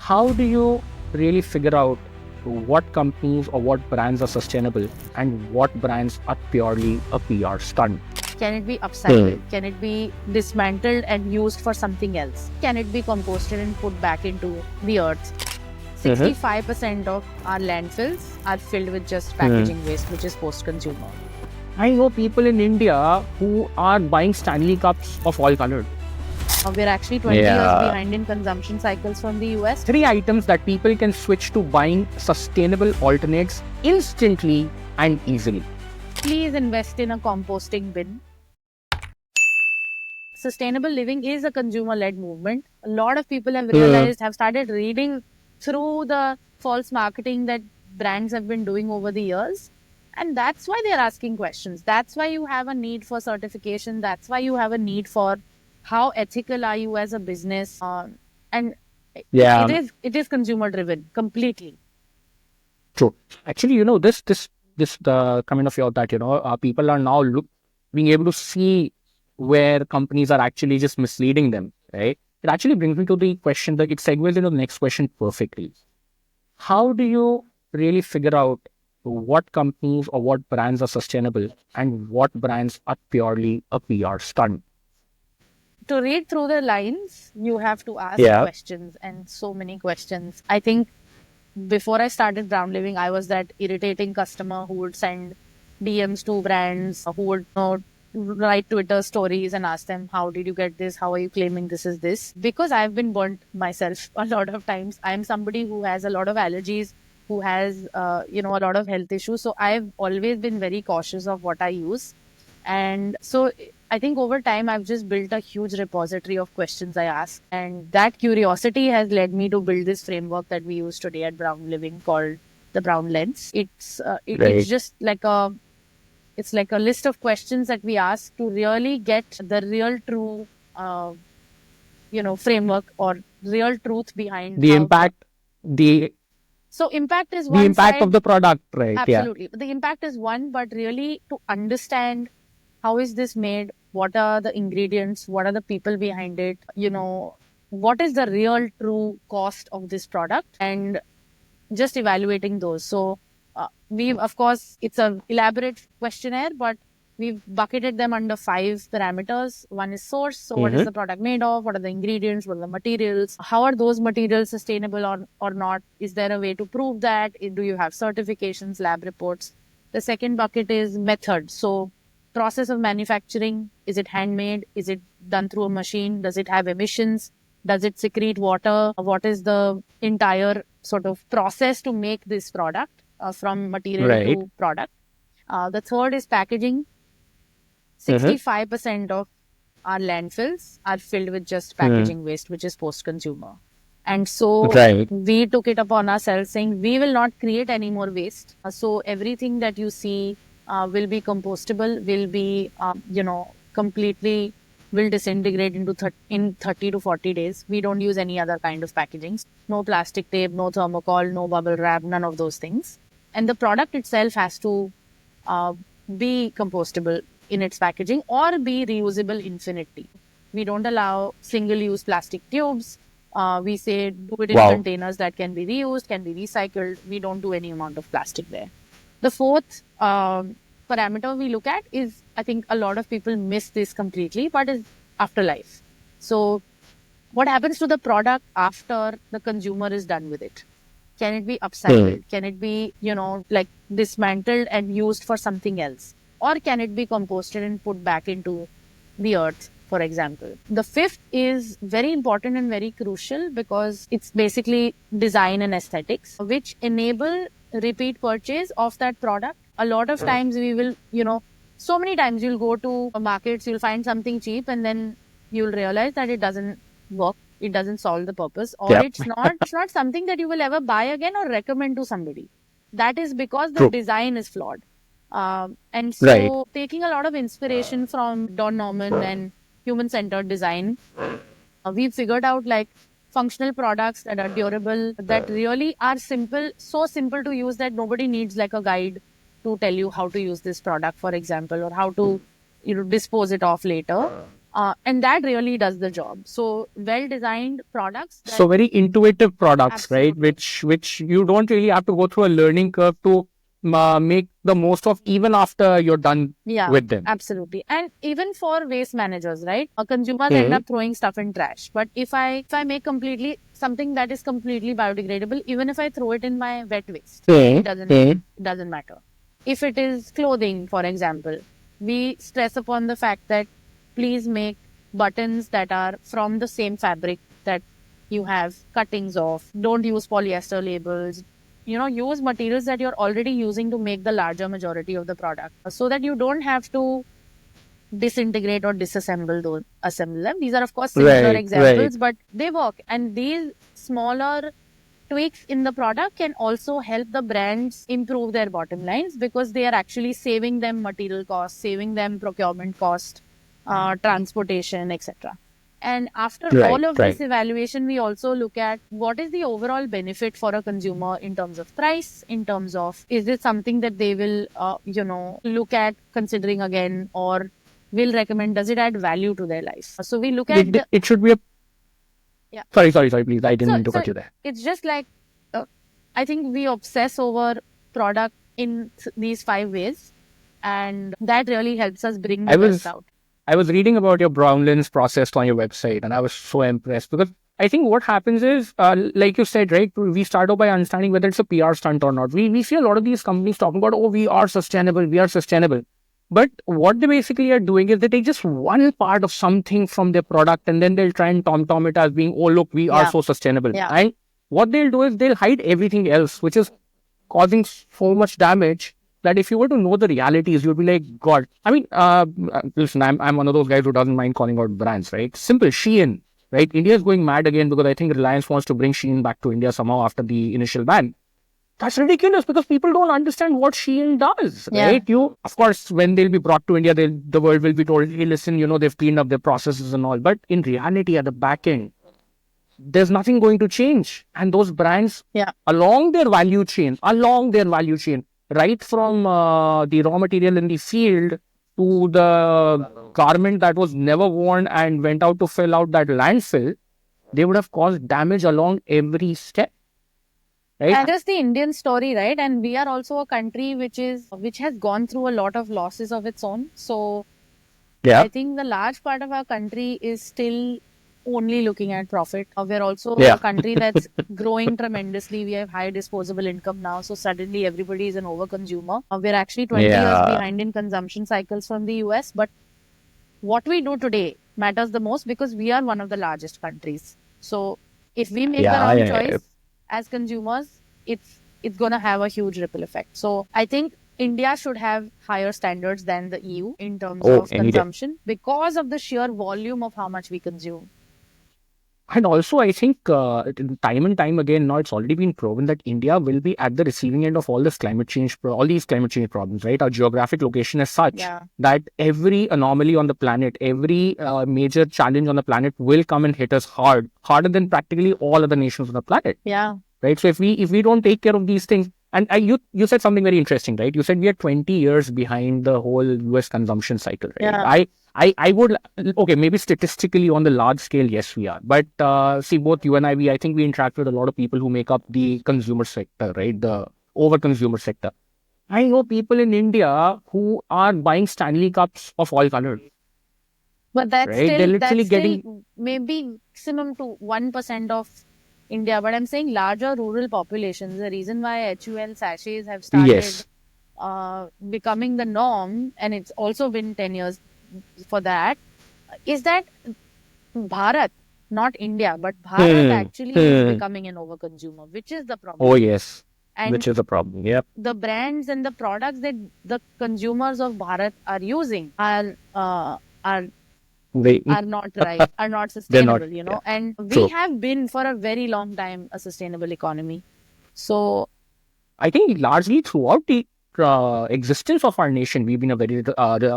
how do you really figure out what companies or what brands are sustainable and what brands are purely a PR stunt? Can it be upcycled? Can it be dismantled and used for something else? Can it be composted and put back into the earth? 65% of our landfills are filled with just packaging waste, which is post-consumer. I know people in India who are buying Stanley cups of all colored. We're actually 20 years behind in consumption cycles from the US. 3 items that people can switch to buying sustainable alternates instantly and easily. Please invest in a composting bin. Sustainable living is a consumer-led movement. A lot of people have realized, have started reading through the false marketing that brands have been doing over the years. And that's why they're asking questions. That's why you have a need for certification. That's why you have a need for how ethical are you as a business. And it is consumer driven completely. True. Actually, the comment of yours that, people are now being able to see where companies are actually just misleading them, right? It actually brings me to the question that it segues into the next question perfectly. How do you really figure out what companies or what brands are sustainable and what brands are purely a PR stunt? To read through the lines, you have to ask questions, and so many questions. I think before I started Brown Living, I was that irritating customer who would send DMs to brands, who would write Twitter stories and ask them, how did you get this? How are you claiming this is this? Because I've been burnt myself a lot of times. I'm somebody who has a lot of allergies, who has, a lot of health issues. So I've always been very cautious of what I use. And so I think over time, I've just built a huge repository of questions I ask. And that curiosity has led me to build this framework that we use today at Brown Living called the Brown Lens. It's just like a list of questions that we ask to really get the real true, framework or real truth behind the impact. So impact is one the impact side of the product, right? Absolutely. Yeah. The impact is one, but really to understand how is this made? What are the ingredients? What are the people behind it? What is the real true cost of this product? And just evaluating those. So of course, it's an elaborate questionnaire, but we've bucketed them under 5 parameters. One is source. So what is the product made of? What are the ingredients? What are the materials? How are those materials sustainable or not? Is there a way to prove that? Do you have certifications, lab reports? The second bucket is method. So process of manufacturing. Is it handmade? Is it done through a machine? Does it have emissions? Does it secrete water? What is the entire sort of process to make this product from material to product? The third is packaging. 65% of our landfills are filled with just packaging waste, which is post-consumer. And so we took it upon ourselves saying we will not create any more waste. So everything that you see will be compostable, will be, completely will disintegrate in 30 to 40 days. We don't use any other kind of packaging. No plastic tape, no thermocol, no bubble wrap, none of those things. And the product itself has to be compostable in its packaging or be reusable infinitely. We don't allow single-use plastic tubes. We say do it in containers that can be reused, can be recycled. We don't do any amount of plastic there. The fourth parameter we look at is, I think a lot of people miss this completely, but is afterlife. So what happens to the product after the consumer is done with it? Can it be upcycled? Can it be, dismantled and used for something else? Or can it be composted and put back into the earth, for example? The fifth is very important and very crucial because it's basically design and aesthetics, which enable repeat purchase of that product. A lot of times we will, so many times you'll go to markets, you'll find something cheap and then you'll realize that it doesn't work. It doesn't solve the purpose, or it's not something that you will ever buy again or recommend to somebody. That is because the design is flawed. And so taking a lot of inspiration from Don Norman and human-centered design, we've figured out functional products that are durable, that really are simple, so simple to use that nobody needs a guide to tell you how to use this product, for example, or how to dispose it off later. And that really does the job. So well-designed products. So very intuitive products, right? Absolutely. Which you don't really have to go through a learning curve to make the most of, even after you're done Yeah, with them. absolutely. And even for waste managers, right? Consumers end up throwing stuff in trash. But if I make completely something that is completely biodegradable, even if I throw it in my wet waste, it doesn't matter. If it is clothing, for example, we stress upon the fact that please make buttons that are from the same fabric that you have cuttings of. Don't use polyester labels. Use materials that you're already using to make the larger majority of the product, so that you don't have to disintegrate or assemble them. These are, of course, simpler examples, but they work. And these smaller tweaks in the product can also help the brands improve their bottom lines, because they are actually saving them material costs, saving them procurement cost, transportation, etc. And after all of this evaluation, we also look at what is the overall benefit for a consumer in terms of price, in terms of, is it something that they will, look at considering again, or will recommend, does it add value to their life? So we look at it should be a... Yeah. Sorry, please. I didn't mean to cut you there. It's just like, I think we obsess over product in these 5 ways, and that really helps us bring the best out. I was reading about your brown lens process on your website, and I was so impressed, because I think what happens is, like you said, right, we start off by understanding whether it's a PR stunt or not. We see a lot of these companies talking about, oh, we are sustainable. But what they basically are doing is they take just one part of something from their product, and then they'll try and tom it as being, oh, look, we are so sustainable. Yeah. And what they'll do is they'll hide everything else, which is causing so much damage that if you were to know the realities, you'd be like, God. I mean, listen, I'm one of those guys who doesn't mind calling out brands, right? Simple, Shein, right? India is going mad again because I think Reliance wants to bring Shein back to India somehow after the initial ban. That's ridiculous, because people don't understand what Shein does, right? Of course, when they'll be brought to India, the world will be told, hey, listen, they've cleaned up their processes and all. But in reality, at the back end, there's nothing going to change. And those brands, along their value chain, right from the raw material in the field to the garment that was never worn and went out to fill out that landfill, they would have caused damage along every step. Right? And just the Indian story, right? And we are also a country which has gone through a lot of losses of its own. So I think the large part of our country is still only looking at profit. We're also a country that's growing tremendously. We have high disposable income now. So suddenly everybody is an overconsumer. We're actually 20 years behind in consumption cycles from the US. But what we do today matters the most, because we are one of the largest countries. So if we make the wrong choice as consumers, it's going to have a huge ripple effect. So I think India should have higher standards than the EU in terms of consumption, because of the sheer volume of how much we consume. And also, I think time and time again, now it's already been proven that India will be at the receiving end of all this climate change, all these climate change problems, right? Our geographic location is such that every anomaly on the planet, every major challenge on the planet will come and hit us harder than practically all other nations on the planet. Yeah. Right. So if we don't take care of these things, and you said something very interesting, right? You said we are 20 years behind the whole US consumption cycle, right? Yeah. I would, okay, maybe statistically on the large scale, yes, we are. But see, both you and I think we interact with a lot of people who make up the consumer sector, right? The over-consumer sector. I know people in India who are buying Stanley cups of all colors. But that's still maybe maximum to 1% of India. But I'm saying larger rural populations, the reason why HUL sachets have started becoming the norm, and it's also been 10 years for that, is that Bharat, not India, but Bharat actually is becoming an overconsumer, which is the problem. Oh, yes. And which is the problem, yep. The brands and the products that the consumers of Bharat are using are not right, are not sustainable, and we have been for a very long time a sustainable economy. So I think largely throughout the existence of our nation, we've been a very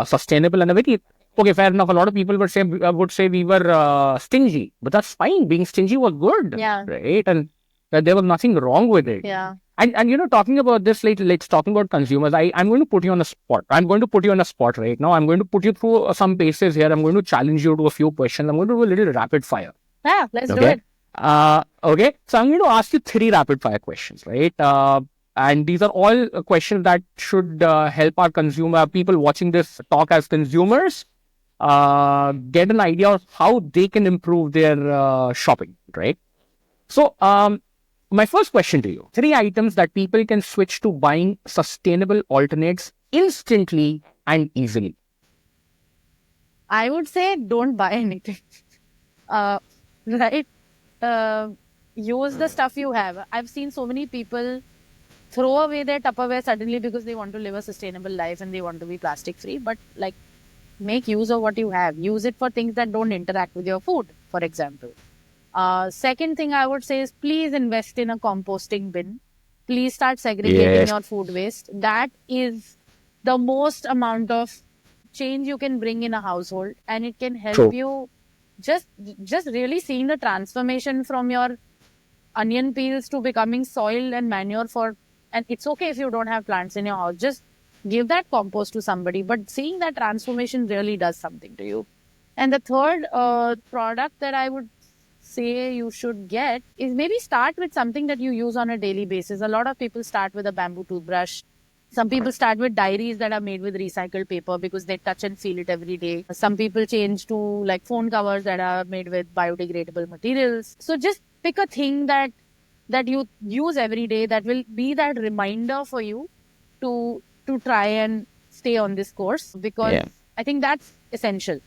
sustainable and a very, okay, fair enough. A lot of people would say we were stingy, but that's fine. Being stingy was good, right? And there was nothing wrong with it. Yeah. And talking about this, let's talking about consumers. I'm going to put you on a spot. I'm going to put you on a spot right now. I'm going to put you through some paces here. I'm going to challenge you to a few questions. I'm going to do a little rapid fire. Yeah, let's do Okay. it. Okay. So I'm going to ask you 3 rapid fire questions, right? And these are all questions that should help our people watching this talk as consumers get an idea of how they can improve their shopping, right? So, my first question to you: 3 items that people can switch to buying sustainable alternates instantly and easily. I would say don't buy anything. Right? Use the stuff you have. I've seen so many people throw away their Tupperware suddenly because they want to live a sustainable life and they want to be plastic free. But like, make use of what you have. Use it for things that don't interact with your food, for example. Second thing I would say is please invest in a composting bin. Please start segregating your food waste. That is the most amount of change you can bring in a household, and it can help you just really seeing the transformation from your onion peels to becoming soil and manure for. And it's okay if you don't have plants in your house. Just give that compost to somebody. But seeing that transformation really does something to you. And the third product that I would say you should get is maybe start with something that you use on a daily basis. A lot of people start with a bamboo toothbrush. Some people start with diaries that are made with recycled paper because they touch and feel it every day. Some people change to like phone covers that are made with biodegradable materials. So just pick a thing that you use every day that will be that reminder for you to try and stay on this course, because I think that's essential.